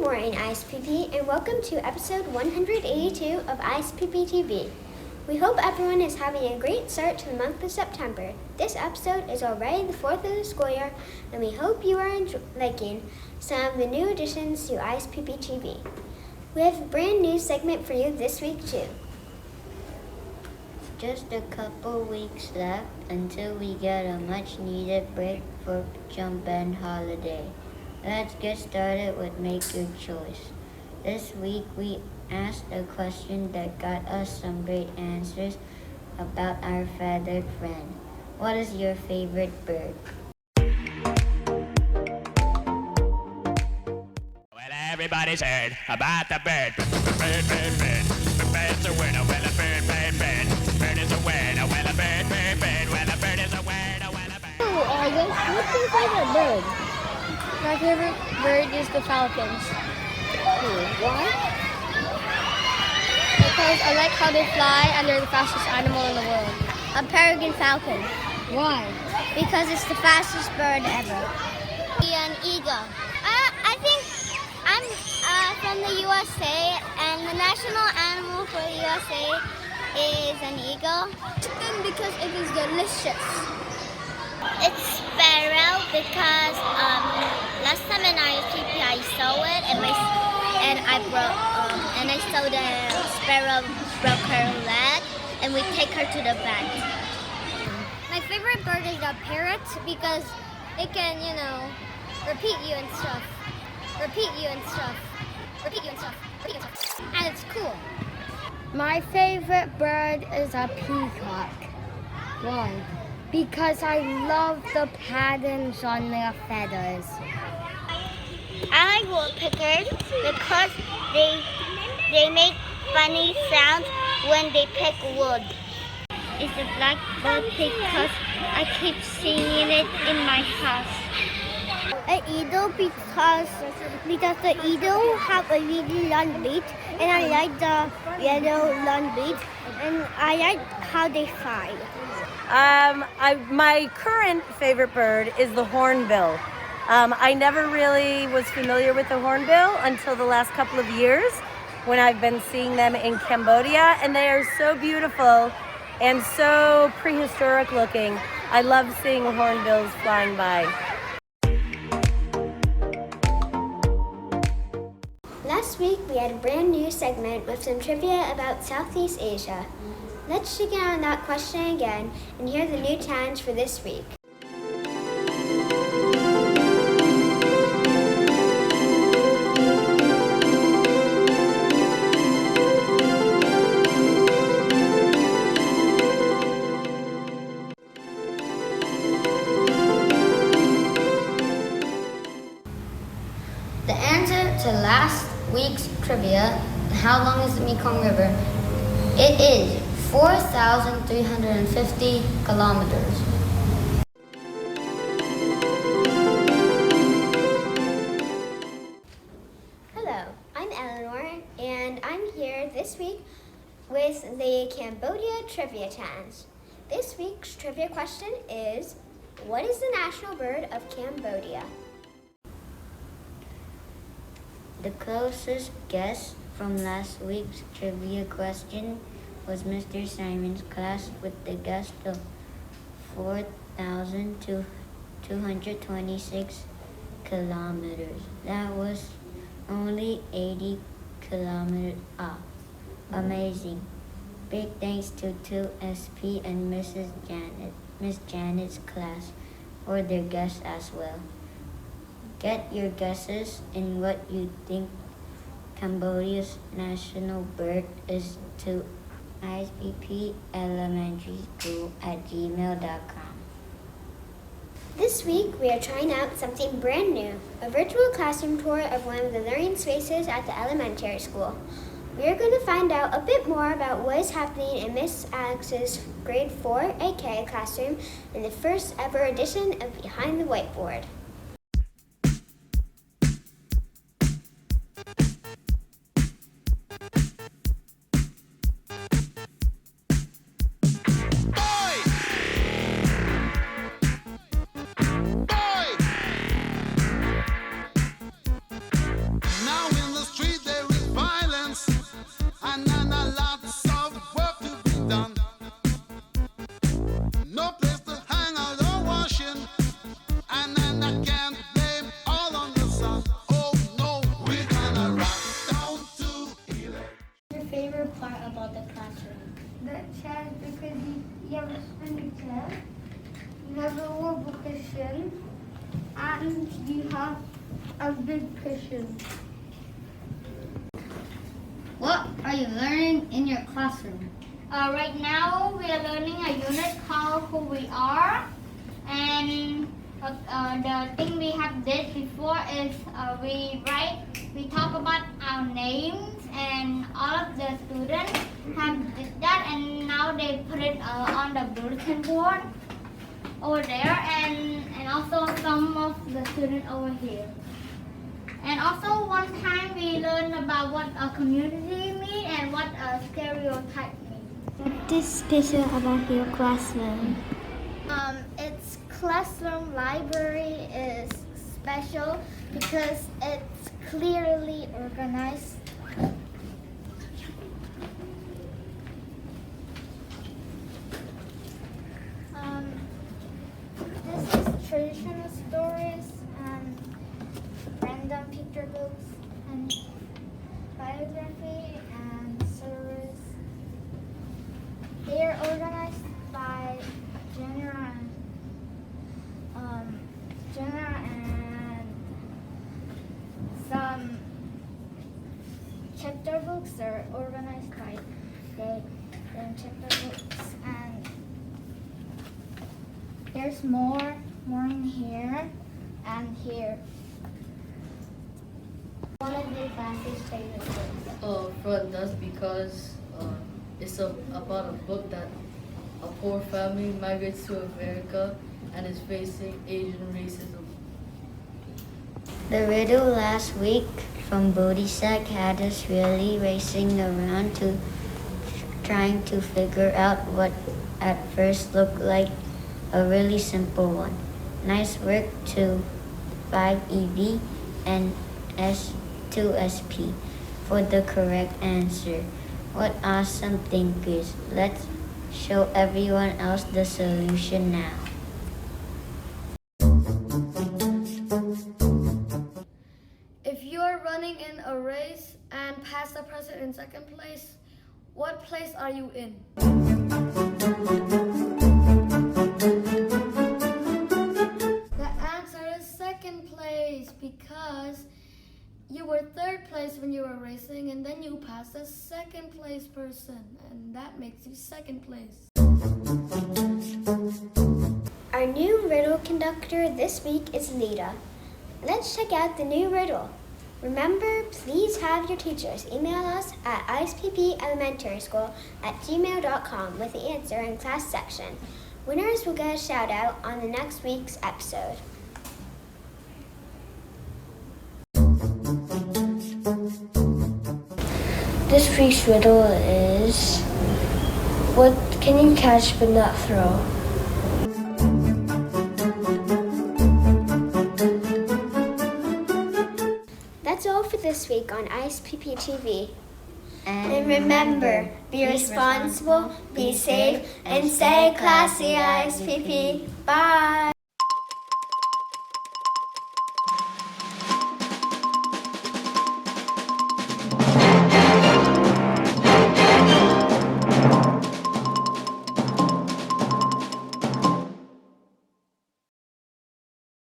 morning, ISPP, and welcome to episode 182 of ISPPTV. We hope everyone is having a great start to the month of September. This episode is already the 4th of the school year, and we hope you are liking some of the new additions to ISPPTV. We have a brand new segment for you this week, too. Just a couple weeks left until we get a much-needed break for Jump and holiday. Let's get started with Make Your Choice. This week we asked a question that got us some great answers about our feathered friend. What is your favorite bird? Well, everybody's heard about the bird. Bird, bird, bird. Bird's a word. Well, a bird, bird, bird. Bird is a word. Well, a bird, bird, bird. Well, a bird is a word. Well, a bird. Oh, August, what's your favorite bird? My favorite bird is the falcons. Why? Because I like how they fly and they're the fastest animal in the world. A peregrine falcon. Why? Because it's the fastest bird ever. An eagle. I think I'm from the USA, and the national animal for the USA is an eagle. Chicken because it is delicious. It's sparrow because last time in ISPP I saw it and I saw the sparrow broke her leg and we take her to the vet. My favorite bird is the parrot because it can, repeat you and stuff. And it's cool. My favorite bird is a peacock. Why? Because I love the patterns on their feathers. I like woodpeckers because they make funny sounds when they pick wood. It's a blackbird because I keep seeing it in my house. An eagle because the eagle have a really long beak, and I like the yellow long beak, and I like how they fly. My current favorite bird is the hornbill. I never really was familiar with the hornbill until the last couple of years when I've been seeing them in Cambodia, and they are so beautiful and so prehistoric looking. I love seeing hornbills flying by. Last week, we had a brand new segment with some trivia about Southeast Asia. Let's check in on that question again and hear the new challenge for this week. The answer to last week's trivia, how long is the Mekong River? It is 4,350 kilometers. Hello, I'm Eleanor, and I'm here this week with the Cambodia Trivia Challenge. This week's trivia question is, what is the national bird of Cambodia? The closest guess from last week's trivia question was Mr. Simon's class with the guess of 4,226 kilometers. That was only 80 kilometers off. Amazing. Big thanks to 2SP and Miss Janet's class for their guess as well. Get your guesses in what you think Cambodia's national bird is to ISPPElementarySchool@gmail.com. This week, we are trying out something brand new, a virtual classroom tour of one of the learning spaces at the elementary school. We are going to find out a bit more about what is happening in Miss Alex's grade 4 AK classroom in the first ever edition of Behind the Whiteboard. Now question and you have a big question. What are you learning in your classroom? Right now we are learning a unit called Who We Are, and the thing we have did before is we talk about our names, and all of the students have did that, and now they put it on the bulletin board over there, and also some of the students over here. And also one time we learned about what a community means and what a stereotype means. What is special about your classroom? Its classroom library is special because it's clearly organized. This is traditional stories and random picture books and biography and service. They are organized by genre and some chapter books are organized by the chapter books, and there's more in here and here. One of the classes favorite books. Front desk because it's about a book that a poor family migrates to America and is facing Asian racism. The riddle last week from Bodhisack had us really racing around trying to figure out what at first looked like a really simple one. Nice work to 5EV and S2SP for the correct answer. What awesome thinkers. Let's show everyone else the solution now. If you are running in a race and pass the person in second place, what place are you in? The answer is second place because you were third place when you were racing and then you passed the second place person and that makes you second place. Our new riddle conductor this week is Lita. Let's check out the new riddle. Remember, please have your teachers email us at ispppelementaryschool@gmail.com with the answer in class section. Winners will get a shout out on the next week's episode. This week's riddle is, what can you catch but not throw? That's all for this week on ISPPTV. And remember, be responsible, be safe, and stay classy, ISPP. Bye!